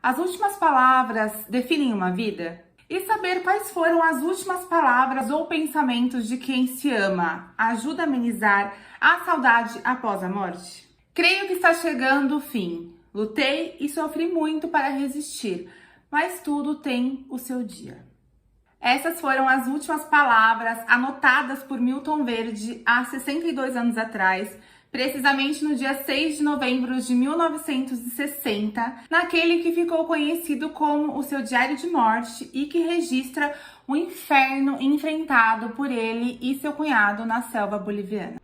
As últimas palavras definem uma vida? E saber quais foram as últimas palavras ou pensamentos de quem se ama ajuda a amenizar a saudade após a morte? Creio que está chegando o fim. Lutei e sofri muito para resistir, mas tudo tem o seu dia. Essas foram as últimas palavras anotadas por Milton Verde há 62 anos atrás, precisamente no dia 6 de novembro de 1960, naquele que ficou conhecido como o seu Diário de Morte e que registra o inferno enfrentado por ele e seu cunhado na selva boliviana.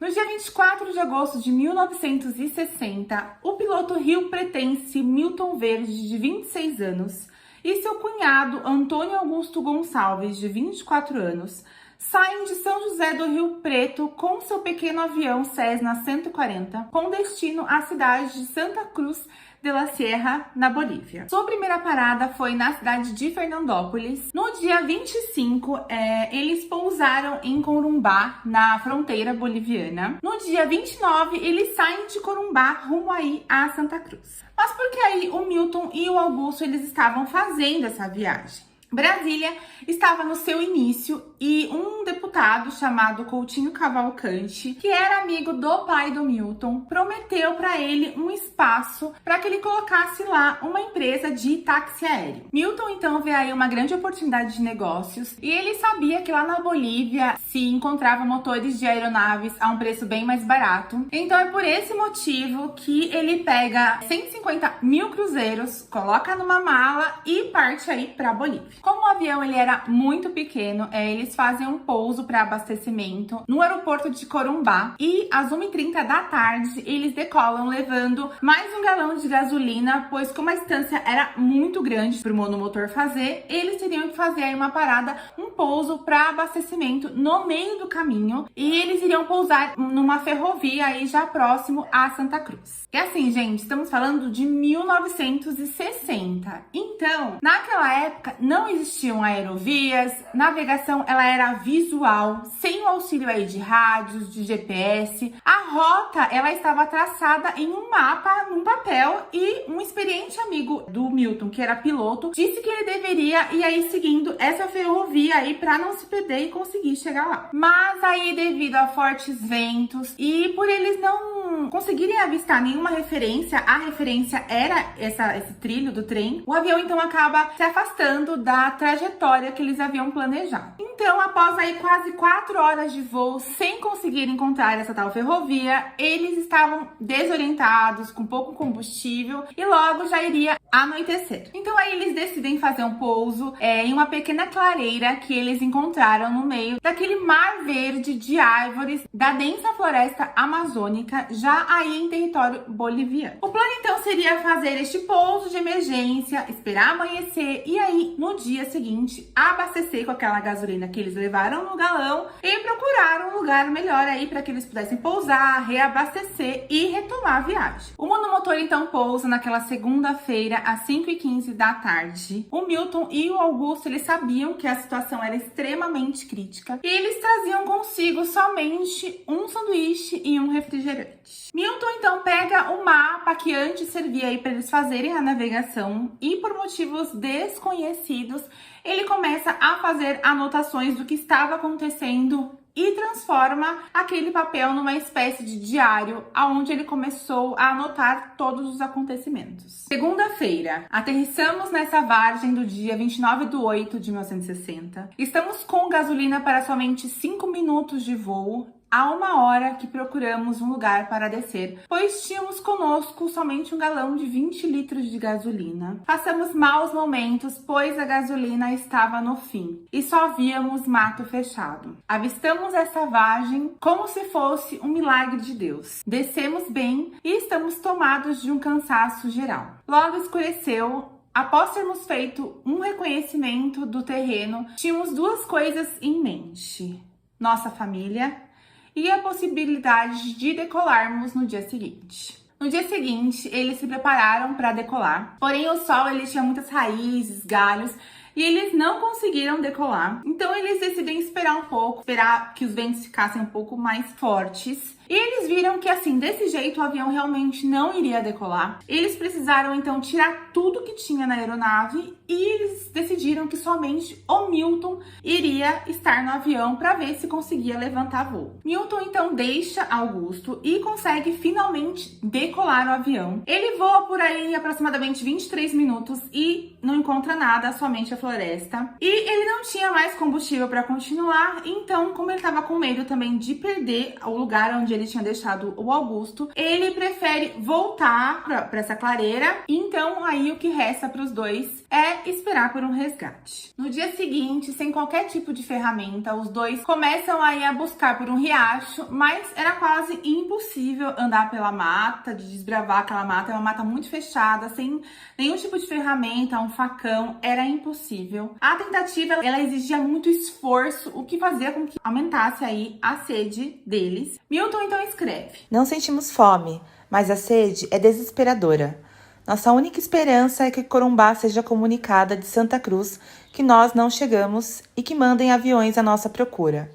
No dia 24 de agosto de 1960, o piloto rio-pretense Milton Verde, de 26 anos, e seu cunhado Antônio Augusto Gonçalves, de 24 anos, saem de São José do Rio Preto com seu pequeno avião Cessna 140, com destino à cidade de Santa Cruz de la Sierra, na Bolívia. Sua primeira parada foi na cidade de Fernandópolis. No dia 25, eles pousaram em Corumbá, na fronteira boliviana. No dia 29, eles saem de Corumbá rumo aí a Santa Cruz. Mas por que aí o Milton e o Augusto eles estavam fazendo essa viagem? Brasília estava no seu início e um deputado chamado Coutinho Cavalcante, que era amigo do pai do Milton, prometeu para ele um espaço para que ele colocasse lá uma empresa de táxi aéreo. Milton então vê aí uma grande oportunidade de negócios e ele sabia que lá na Bolívia se encontravam motores de aeronaves a um preço bem mais barato. Então é por esse motivo que ele pega 150 mil cruzeiros, coloca numa mala e parte aí para Bolívia. Como o avião ele era muito pequeno, eles fazem um pouso para abastecimento no aeroporto de Corumbá e às 1h30 da tarde eles decolam levando mais um galão de gasolina, pois como a distância era muito grande para o monomotor fazer, eles teriam que fazer aí uma parada, um pouso para abastecimento no meio do caminho e eles iriam pousar numa ferrovia aí já próximo a Santa Cruz. E assim, gente, estamos falando de 1960. Então, naquela época não existiam aerovias, navegação ela era visual, sem o auxílio aí de rádios, de GPS. A rota ela estava traçada em um mapa, num papel, e um experiente amigo do Milton, que era piloto, disse que ele deveria ir aí seguindo essa ferrovia aí para não se perder e conseguir chegar lá. Mas aí devido a fortes ventos e por eles não conseguirem avistar nenhuma referência, a referência era esse trilho do trem, o avião então acaba se afastando da trajetória que eles haviam planejado. Então, após aí quase 4 horas de voo sem conseguir encontrar essa tal ferrovia, eles estavam desorientados, com pouco combustível e logo já iria anoitecer. Então aí eles decidem fazer um pouso em uma pequena clareira que eles encontraram no meio daquele mar verde de árvores da densa floresta amazônica, já aí em território boliviano. O plano então seria fazer este pouso de emergência, esperar amanhecer e aí no dia seguinte abastecer com aquela gasolina que eles levaram no galão e procurar um lugar melhor aí para que eles pudessem pousar, reabastecer e retomar a viagem. O monomotor então pousa naquela segunda-feira às 5h15 da tarde. O Milton e o Augusto eles sabiam que a situação era extremamente crítica e eles traziam consigo somente um sanduíche e um refrigerante. Milton então pega o mapa que antes servia aí para eles fazerem a navegação e por motivos desconhecidos ele começa a fazer anotações do que estava acontecendo e transforma aquele papel numa espécie de diário, onde ele começou a anotar todos os acontecimentos. Segunda-feira, aterrissamos nessa vargem do dia 29/8 de 1960. Estamos com gasolina para somente 5 minutos de voo. Há 1 hora que procuramos um lugar para descer, pois tínhamos conosco somente um galão de 20 litros de gasolina. Passamos maus momentos, pois a gasolina estava no fim e só víamos mato fechado. Avistamos essa vargem como se fosse um milagre de Deus. Descemos bem e estamos tomados de um cansaço geral. Logo escureceu. Após termos feito um reconhecimento do terreno, tínhamos 2 coisas em mente: nossa família e a possibilidade de decolarmos no dia seguinte. No dia seguinte, eles se prepararam para decolar, porém o sol ele tinha muitas raízes, galhos, e eles não conseguiram decolar. Então eles decidem esperar um pouco, esperar que os ventos ficassem um pouco mais fortes E eles viram que assim, desse jeito o avião realmente não iria decolar. Eles precisaram então tirar tudo que tinha na aeronave e eles decidiram que somente o Milton iria estar no avião para ver se conseguia levantar voo. Milton então deixa Augusto e consegue finalmente decolar o avião. Ele voa por aí aproximadamente 23 minutos e não encontra nada, somente a floresta. E ele não tinha mais combustível para continuar, então, como ele estava com medo também de perder o lugar onde ele tinha deixado o Augusto, ele prefere voltar para essa clareira. Então, aí o que resta para os dois é esperar por um resgate. No dia seguinte, sem qualquer tipo de ferramenta, os dois começam aí a buscar por um riacho, mas era quase impossível andar pela mata, de desbravar aquela mata. É uma mata muito fechada, sem nenhum tipo de ferramenta, um facão, era impossível. A tentativa, ela exigia muito esforço, o que fazia com que aumentasse aí a sede deles. Milton então escreve: Não sentimos fome, mas a sede é desesperadora. Nossa única esperança é que Corumbá seja comunicada de Santa Cruz que nós não chegamos e que mandem aviões à nossa procura.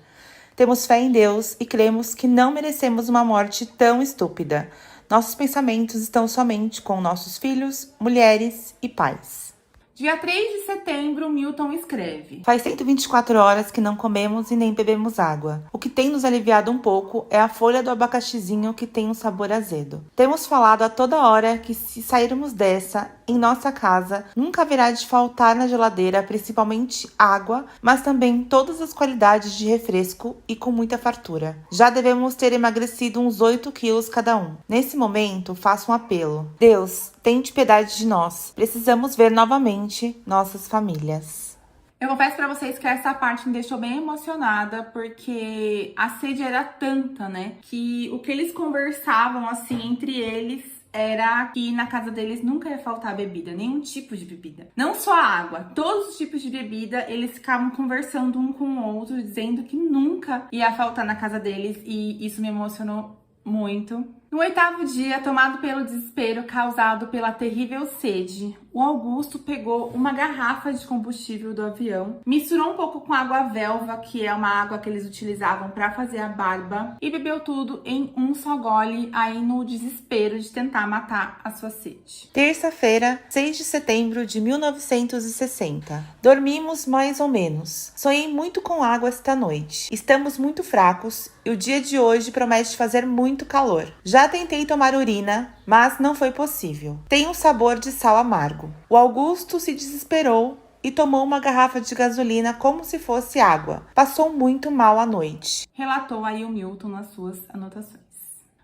Temos fé em Deus e cremos que não merecemos uma morte tão estúpida. Nossos pensamentos estão somente com nossos filhos, mulheres e pais. Dia 3 de setembro, Milton escreve: Faz 124 horas que não comemos e nem bebemos água. O que tem nos aliviado um pouco é a folha do abacaxizinho que tem um sabor azedo. Temos falado a toda hora que se sairmos dessa, em nossa casa, nunca haverá de faltar na geladeira, principalmente água, mas também todas as qualidades de refresco e com muita fartura. Já devemos ter emagrecido uns 8 quilos cada um. Nesse momento, faço um apelo. Deus, tente piedade de nós. Precisamos ver novamente nossas famílias. Eu confesso pra vocês que essa parte me deixou bem emocionada, porque a sede era tanta, né, que o que eles conversavam, assim, entre eles, era que na casa deles nunca ia faltar bebida, nenhum tipo de bebida. Não só água, todos os tipos de bebida, eles ficavam conversando um com o outro, dizendo que nunca ia faltar na casa deles, e isso me emocionou muito. No 8º dia, tomado pelo desespero causado pela terrível sede, o Augusto pegou uma garrafa de combustível do avião, misturou um pouco com água velva, que é uma água que eles utilizavam para fazer a barba, e bebeu tudo em um só gole, aí no desespero de tentar matar a sua sede. Terça-feira, 6 de setembro de 1960. Dormimos mais ou menos. Sonhei muito com água esta noite. Estamos muito fracos e o dia de hoje promete fazer muito calor. Já tentei tomar urina, mas não foi possível. Tem um sabor de sal amargo. O Augusto se desesperou e tomou uma garrafa de gasolina como se fosse água. Passou muito mal à noite. Relatou aí o Milton nas suas anotações.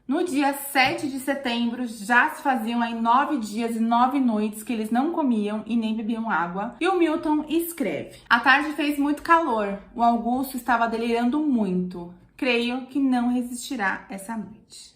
No dia 7 de setembro, já se faziam aí 9 dias e 9 noites que eles não comiam e nem bebiam água. E o Milton escreve: A tarde fez muito calor. O Augusto estava delirando muito. Creio que não resistirá essa noite.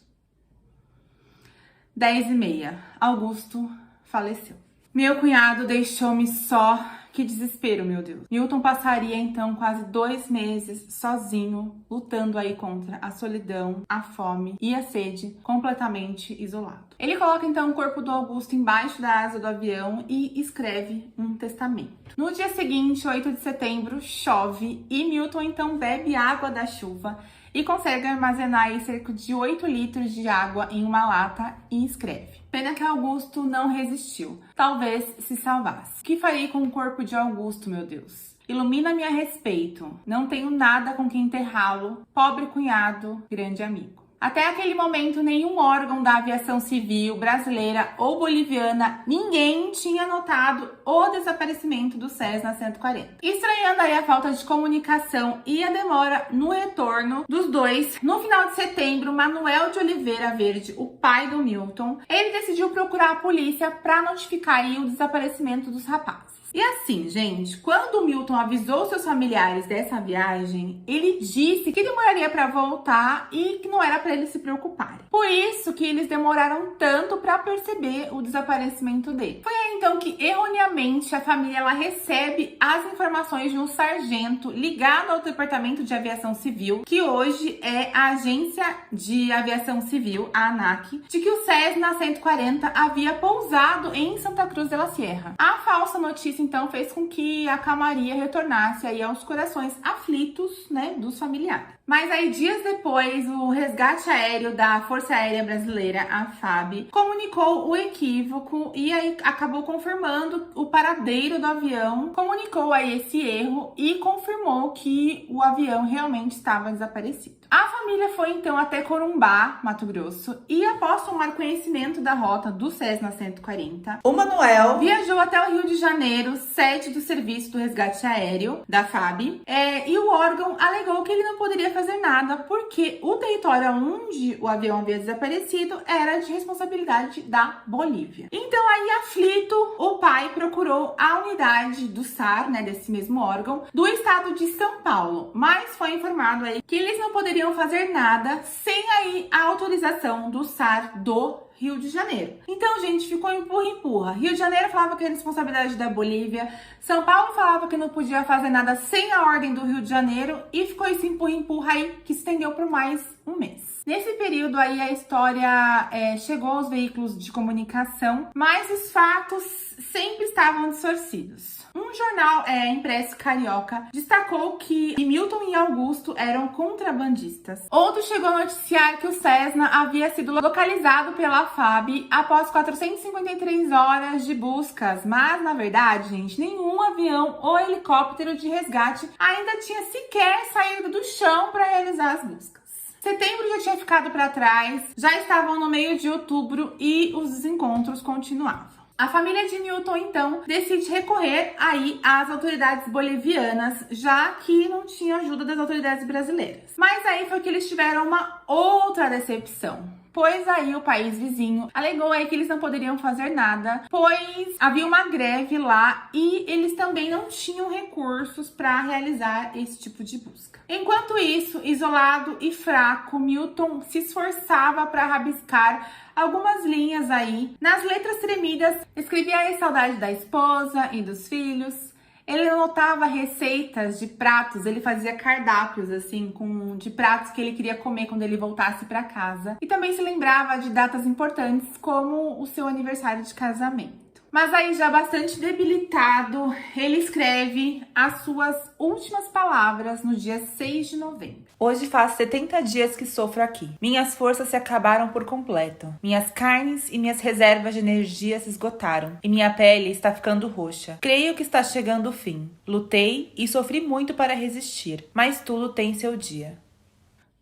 10h30. Augusto faleceu. Meu cunhado deixou-me só. Que desespero, meu Deus. Milton passaria então quase 2 meses sozinho, lutando aí contra a solidão, a fome e a sede, completamente isolado. Ele coloca então o corpo do Augusto embaixo da asa do avião e escreve um testamento. No dia seguinte, 8 de setembro, chove e Milton então bebe água da chuva e consegue armazenar aí cerca de 8 litros de água em uma lata e escreve: Pena que Augusto não resistiu. Talvez se salvasse. Que farei com o corpo de Augusto, meu Deus? Ilumina-me a respeito. Não tenho nada com quem enterrá-lo. Pobre cunhado, grande amigo. Até aquele momento, nenhum órgão da aviação civil brasileira ou boliviana, ninguém tinha notado o desaparecimento do Cessna 140. Estranhando aí a falta de comunicação e a demora no retorno dos dois, no final de setembro, Manuel de Oliveira Verde, o pai do Milton, ele decidiu procurar a polícia para notificar aí o desaparecimento dos rapazes. E assim, gente, quando o Milton avisou seus familiares dessa viagem, ele disse que demoraria para voltar e que não era para eles se preocuparem. Por isso que eles demoraram tanto para perceber o desaparecimento dele. Foi aí então que, erroneamente, a família ela recebe as informações de um sargento ligado ao Departamento de Aviação Civil, que hoje é a Agência de Aviação Civil, a ANAC, de que o Cessna 140 havia pousado em Santa Cruz de la Sierra. A falsa notícia notícia, então, fez com que a calmaria retornasse aí aos corações aflitos, né, dos familiares. Mas aí, dias depois, o resgate aéreo da Força Aérea Brasileira, a FAB, comunicou o equívoco e aí acabou confirmando o paradeiro do avião, comunicou aí esse erro e confirmou que o avião realmente estava desaparecido. A família foi então até Corumbá, Mato Grosso, e após tomar conhecimento da rota do Cessna 140, o Manuel viajou até o Rio de Janeiro, sede do serviço do resgate aéreo da FAB, e o órgão alegou que ele não poderia fazer nada porque o território onde o avião havia desaparecido era de responsabilidade da Bolívia. Então aí, aflito, o pai procurou a unidade do SAR, né, desse mesmo órgão, do estado de São Paulo, mas foi informado aí que eles não poderiam fazer nada sem aí a autorização do SAR do Rio de Janeiro. Então, gente, ficou empurra-empurra. Rio de Janeiro falava que era responsabilidade da Bolívia, São Paulo falava que não podia fazer nada sem a ordem do Rio de Janeiro e ficou esse empurra-empurra aí que se estendeu por mais um mês. Nesse período aí, a história chegou aos veículos de comunicação, mas os fatos sempre estavam distorcidos. Um jornal impresso carioca destacou que Milton e Augusto eram contrabandistas. Outro chegou a noticiar que o Cessna havia sido localizado pela FAB após 453 horas de buscas, mas na verdade, gente, nenhum avião ou helicóptero de resgate ainda tinha sequer saído do chão para realizar as buscas. Setembro já tinha ficado para trás, já estavam no meio de outubro e os desencontros continuavam. A família de Milton, então, decide recorrer aí às autoridades bolivianas, já que não tinha ajuda das autoridades brasileiras. Mas aí foi que eles tiveram uma outra decepção. Pois aí o país vizinho alegou aí que eles não poderiam fazer nada, pois havia uma greve lá e eles também não tinham recursos para realizar esse tipo de busca. Enquanto isso, isolado e fraco, Milton se esforçava para rabiscar algumas linhas aí. Nas letras tremidas, escrevia aí saudade da esposa e dos filhos. Ele anotava receitas de pratos, ele fazia cardápios assim de pratos que ele queria comer quando ele voltasse para casa. E também se lembrava de datas importantes como o seu aniversário de casamento. Mas aí, já bastante debilitado, ele escreve as suas últimas palavras no dia 6 de novembro. Hoje faz 70 dias que sofro aqui. Minhas forças se acabaram por completo. Minhas carnes e minhas reservas de energia se esgotaram. E minha pele está ficando roxa. Creio que está chegando o fim. Lutei e sofri muito para resistir, mas tudo tem seu dia.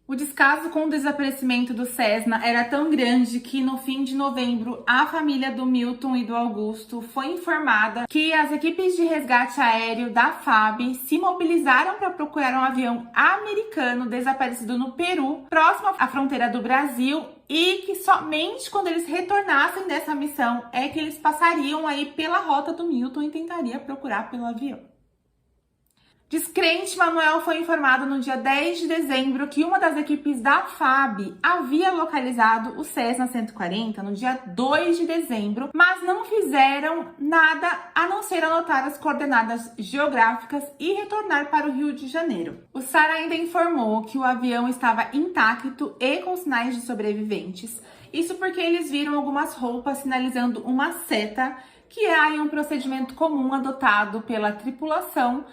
O descaso com o desaparecimento do Cessna era tão grande que no fim de novembro a família do Milton e do Augusto foi informada que as equipes de resgate aéreo da FAB se mobilizaram para procurar um avião americano desaparecido no Peru, próximo à fronteira do Brasil, e que somente quando eles retornassem dessa missão é que eles passariam aí pela rota do Milton e tentariam procurar pelo avião. Descrente, Manuel foi informado no dia 10 de dezembro que uma das equipes da FAB havia localizado o Cessna 140 no dia 2 de dezembro, mas não fizeram nada a não ser anotar as coordenadas geográficas e retornar para o Rio de Janeiro. O SAR ainda informou que o avião estava intacto e com sinais de sobreviventes. Isso porque eles viram algumas roupas sinalizando uma seta, que é aí um procedimento comum adotado pela tripulação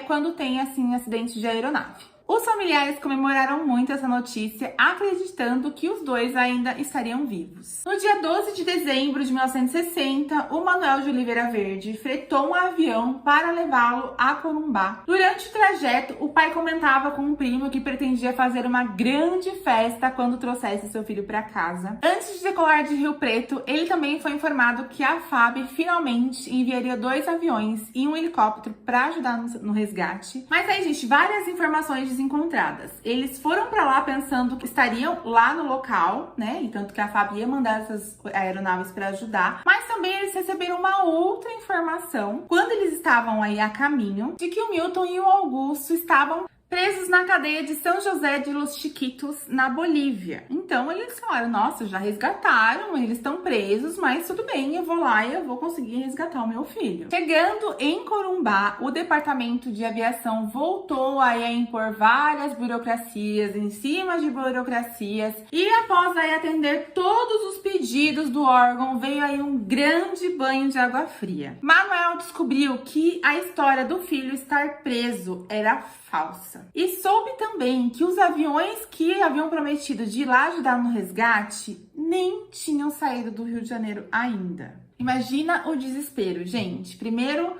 quando tem, assim, acidente de aeronave. Os familiares comemoraram muito essa notícia, acreditando que os dois ainda estariam vivos. No dia 12 de dezembro de 1960, o Manuel de Oliveira Verde fretou um avião para levá-lo a Corumbá. Durante o trajeto, o pai comentava com um primo que pretendia fazer uma grande festa quando trouxesse seu filho para casa. Antes de decolar de Rio Preto, ele também foi informado que a FAB finalmente enviaria 2 aviões e um helicóptero para ajudar no resgate. Mas aí, gente, várias informações desencontradas. Eles foram para lá pensando que estariam lá no local, né? E tanto que a FAB ia mandar essas aeronaves para ajudar. Mas também eles receberam uma outra informação quando eles estavam aí a caminho de que o Milton e o Augusto estavam presos na cadeia de São José de los Chiquitos, na Bolívia. Então eles falaram, nossa, já resgataram, eles estão presos, mas tudo bem, eu vou lá e eu vou conseguir resgatar o meu filho. Chegando em Corumbá, o Departamento de Aviação voltou aí a impor várias burocracias em cima de burocracias, e após aí atender todos os pedidos do órgão, veio aí um grande banho de água fria. Manuel descobriu que a história do filho estar preso era falsa. E soube também que os aviões que haviam prometido de ir lá ajudar no resgate nem tinham saído do Rio de Janeiro ainda. Imagina o desespero, gente. Primeiro,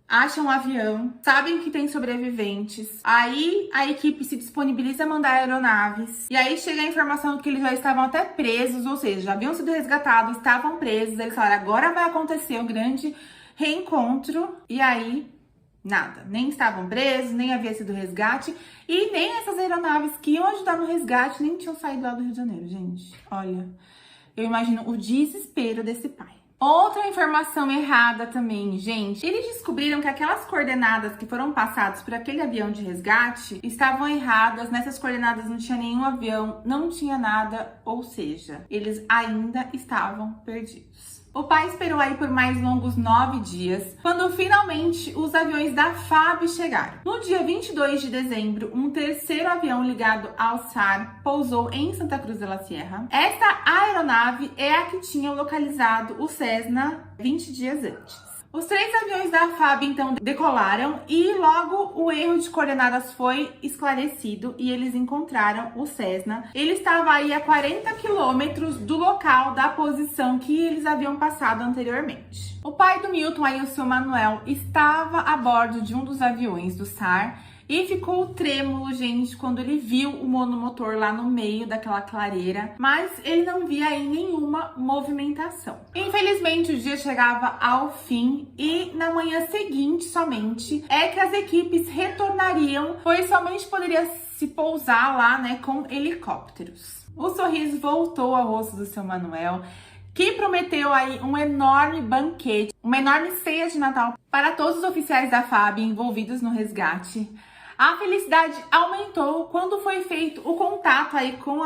acham um avião, sabem que tem sobreviventes, aí a equipe se disponibiliza a mandar aeronaves, e aí chega a informação que eles já estavam até presos, ou seja, já haviam sido resgatados, estavam presos, eles falaram, agora vai acontecer o grande reencontro, e aí nada, nem estavam presos, nem havia sido resgate, e nem essas aeronaves que iam ajudar no resgate nem tinham saído lá do Rio de Janeiro, gente. Olha, eu imagino o desespero desse pai. Outra informação errada também, gente. Eles descobriram que aquelas coordenadas que foram passadas por aquele avião de resgate estavam erradas. Nessas coordenadas não tinha nenhum avião, não tinha nada, ou seja, eles ainda estavam perdidos. O pai esperou aí por mais longos 9 dias, quando finalmente os aviões da FAB chegaram. No dia 22 de dezembro, um terceiro avião ligado ao SAR pousou em Santa Cruz de la Sierra. Essa aeronave é a que tinha localizado o Cessna 20 dias antes. Os 3 aviões da FAB, então, decolaram e logo o erro de coordenadas foi esclarecido e eles encontraram o Cessna. Ele estava aí a 40 quilômetros do local da posição que eles haviam passado anteriormente. O pai do Milton, aí o seu Manuel, estava a bordo de um dos aviões do SAR e ficou trêmulo, gente, quando ele viu o monomotor lá no meio daquela clareira, mas ele não via aí nenhuma movimentação. Infelizmente, o dia chegava ao fim e na manhã seguinte somente é que as equipes retornariam, pois somente poderia se pousar lá, né, com helicópteros. O sorriso voltou ao rosto do seu Manuel, que prometeu aí um enorme banquete, uma enorme ceia de Natal para todos os oficiais da FAB envolvidos no resgate. A felicidade aumentou quando foi feito o contato aí com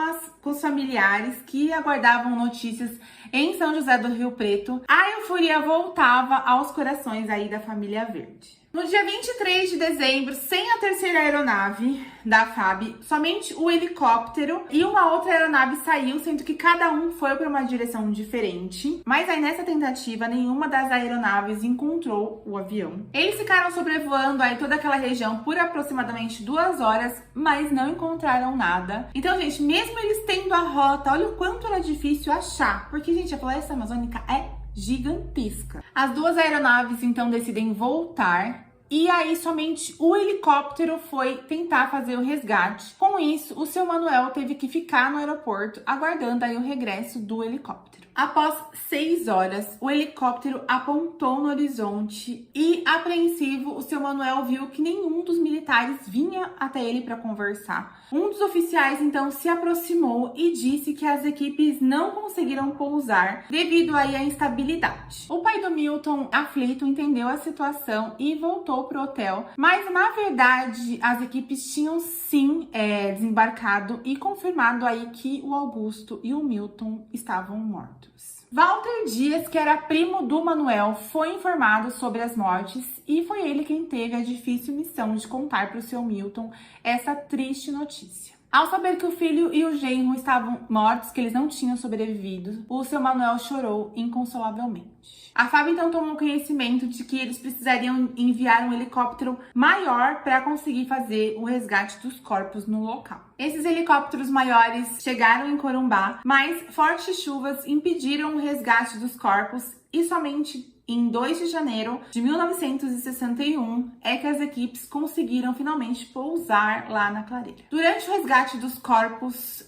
os familiares que aguardavam notícias em São José do Rio Preto. A euforia voltava aos corações aí da família Verde. No dia 23 de dezembro, sem a terceira aeronave da FAB, somente o helicóptero e uma outra aeronave saiu, sendo que cada um foi para uma direção diferente. Mas aí nessa tentativa, nenhuma das aeronaves encontrou o avião. Eles ficaram sobrevoando aí toda aquela região por aproximadamente 2 horas, mas não encontraram nada. Então, gente, mesmo eles tendo a rota, olha o quanto era difícil achar, porque, gente, a floresta amazônica é gigantesca. As 2 aeronaves então decidem voltar e aí somente o helicóptero foi tentar fazer o resgate. Com isso, o seu Manuel teve que ficar no aeroporto aguardando aí o regresso do helicóptero. Após 6 horas, o helicóptero apontou no horizonte e, apreensivo, o seu Manuel viu que nenhum dos militares vinha até ele para conversar. Um dos oficiais, então, se aproximou e disse que as equipes não conseguiram pousar devido aí à instabilidade. O pai do Milton, aflito, entendeu a situação e voltou pro hotel, mas, na verdade, as equipes tinham sim desembarcado e confirmado aí que o Augusto e o Milton estavam mortos. Walter Dias, que era primo do Manuel, foi informado sobre as mortes e foi ele quem teve a difícil missão de contar para o seu Milton essa triste notícia. Ao saber que o filho e o genro estavam mortos, que eles não tinham sobrevivido, o seu Manuel chorou inconsolavelmente. A FAB então tomou conhecimento de que eles precisariam enviar um helicóptero maior para conseguir fazer o resgate dos corpos no local. Esses helicópteros maiores chegaram em Corumbá, mas fortes chuvas impediram o resgate dos corpos e somente em 2 de janeiro de 1961 é que as equipes conseguiram finalmente pousar lá na clareira. Durante o resgate dos corpos,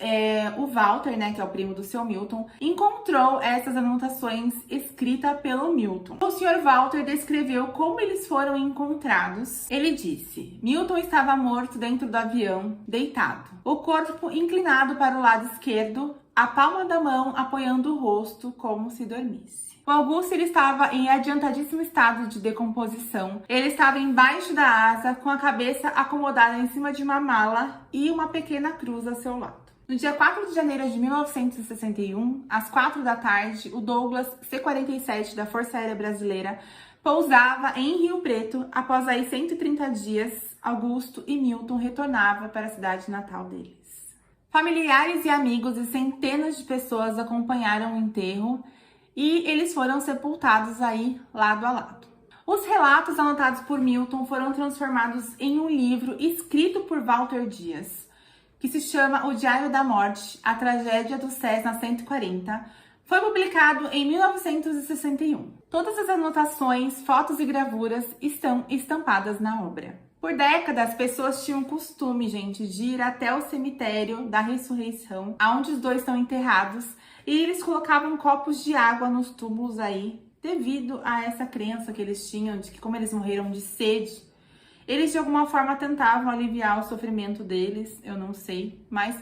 o Walter, né, que é o primo do seu Milton, encontrou essas anotações escritas pelo Milton. O Sr. Walter descreveu como eles foram encontrados. Ele disse: Milton estava morto dentro do avião, deitado, o corpo inclinado para o lado esquerdo, a palma da mão apoiando o rosto como se dormisse. O Augusto ele estava em adiantadíssimo estado de decomposição. Ele estava embaixo da asa, com a cabeça acomodada em cima de uma mala e uma pequena cruz ao seu lado. No dia 4 de janeiro de 1961, às 4 da tarde, o Douglas C-47 da Força Aérea Brasileira pousava em Rio Preto. Após aí 130 dias, Augusto e Milton retornavam para a cidade natal deles. Familiares e amigos e centenas de pessoas acompanharam o enterro e eles foram sepultados aí lado a lado. Os relatos anotados por Milton foram transformados em um livro escrito por Walter Dias, que se chama O Diário da Morte, a Tragédia do Cessna 140. Foi publicado em 1961. Todas as anotações, fotos e gravuras estão estampadas na obra. Por décadas, pessoas tinham o costume, gente, de ir até o cemitério da Ressurreição, onde os dois estão enterrados, e eles colocavam copos de água nos túmulos aí, devido a essa crença que eles tinham de que, como eles morreram de sede, eles de alguma forma tentavam aliviar o sofrimento deles, eu não sei, mas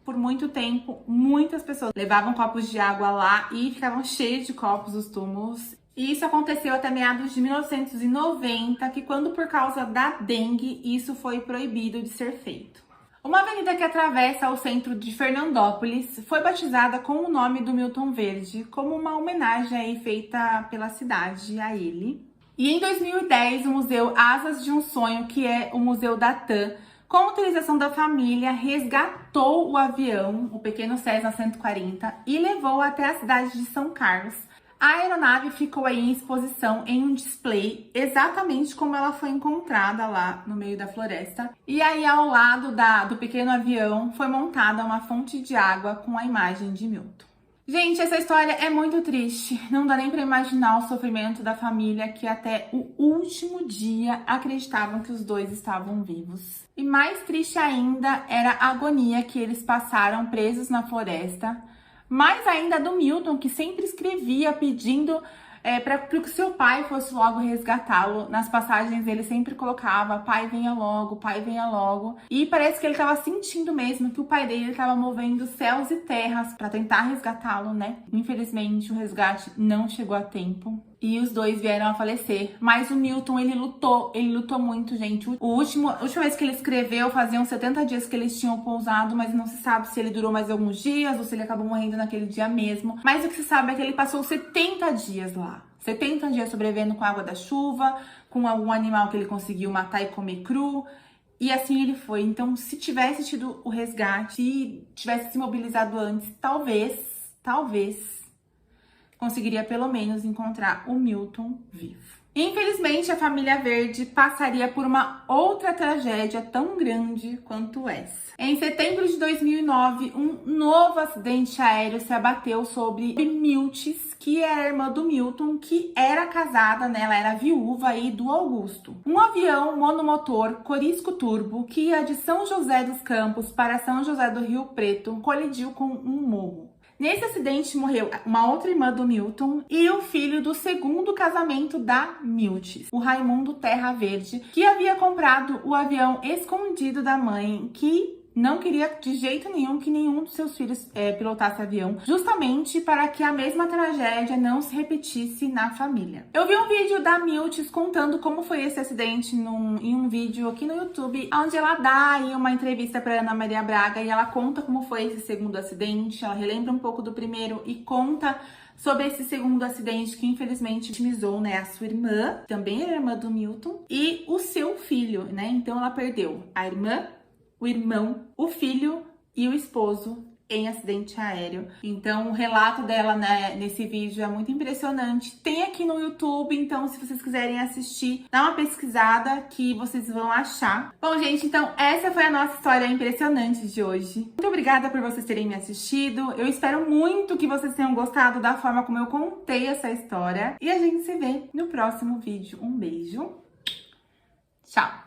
por muito tempo, muitas pessoas levavam copos de água lá e ficavam cheios de copos os túmulos. E isso aconteceu até meados de 1990, que quando por causa da dengue, isso foi proibido de ser feito. Uma avenida que atravessa o centro de Fernandópolis foi batizada com o nome do Milton Verde, como uma homenagem aí feita pela cidade a ele. E em 2010, o Museu Asas de um Sonho, que é o Museu da TAM, com a autorização da família, resgatou o avião, o pequeno Cessna 140, e levou até a cidade de São Carlos. A aeronave ficou aí em exposição em um display, exatamente como ela foi encontrada lá no meio da floresta. E aí, ao lado do pequeno avião, foi montada uma fonte de água com a imagem de Milton. Gente, essa história é muito triste. Não dá nem para imaginar o sofrimento da família que até o último dia acreditavam que os dois estavam vivos. E mais triste ainda era a agonia que eles passaram presos na floresta. Mais ainda do Milton, que sempre escrevia pedindo para que o seu pai fosse logo resgatá-lo. Nas passagens ele sempre colocava: pai, venha logo, pai, venha logo. E parece que ele estava sentindo mesmo que o pai dele estava movendo céus e terras para tentar resgatá-lo, né? Infelizmente o resgate não chegou a tempo e os dois vieram a falecer. Mas o Milton, ele lutou muito, gente. A última vez que ele escreveu, faziam 70 dias que eles tinham pousado, mas não se sabe se ele durou mais alguns dias ou se ele acabou morrendo naquele dia mesmo. Mas o que se sabe é que ele passou 70 dias lá. 70 dias sobrevivendo com a água da chuva, com algum animal que ele conseguiu matar e comer cru. E assim ele foi. Então, se tivesse tido o resgate, se tivesse se mobilizado antes, talvez conseguiria pelo menos encontrar o Milton vivo. Infelizmente, a família Verde passaria por uma outra tragédia tão grande quanto essa. Em setembro de 2009, um novo acidente aéreo se abateu sobre Miltz, que era a irmã do Milton, que era casada, né? Ela era viúva aí do Augusto. Um avião monomotor Corisco Turbo, que ia de São José dos Campos para São José do Rio Preto, colidiu com um morro. Nesse acidente morreu uma outra irmã do Milton e o filho do segundo casamento da Miltz, o Raimundo Terra Verde, que havia comprado o avião escondido da mãe, que não queria de jeito nenhum que nenhum dos seus filhos pilotasse avião, justamente para que a mesma tragédia não se repetisse na família. Eu vi um vídeo da Miltz contando como foi esse acidente em um vídeo aqui no YouTube, onde ela dá aí uma entrevista para Ana Maria Braga e ela conta como foi esse segundo acidente, ela relembra um pouco do primeiro e conta sobre esse segundo acidente que infelizmente vitimizou, né, a sua irmã, também era irmã do Milton, e o seu filho, né? Então ela perdeu a irmã, o irmão, o filho e o esposo em acidente aéreo. Então, o relato dela, né, nesse vídeo é muito impressionante. Tem aqui no YouTube, então se vocês quiserem assistir, dá uma pesquisada que vocês vão achar. Bom, gente, então essa foi a nossa história impressionante de hoje. Muito obrigada por vocês terem me assistido. Eu espero muito que vocês tenham gostado da forma como eu contei essa história. E a gente se vê no próximo vídeo. Um beijo. Tchau!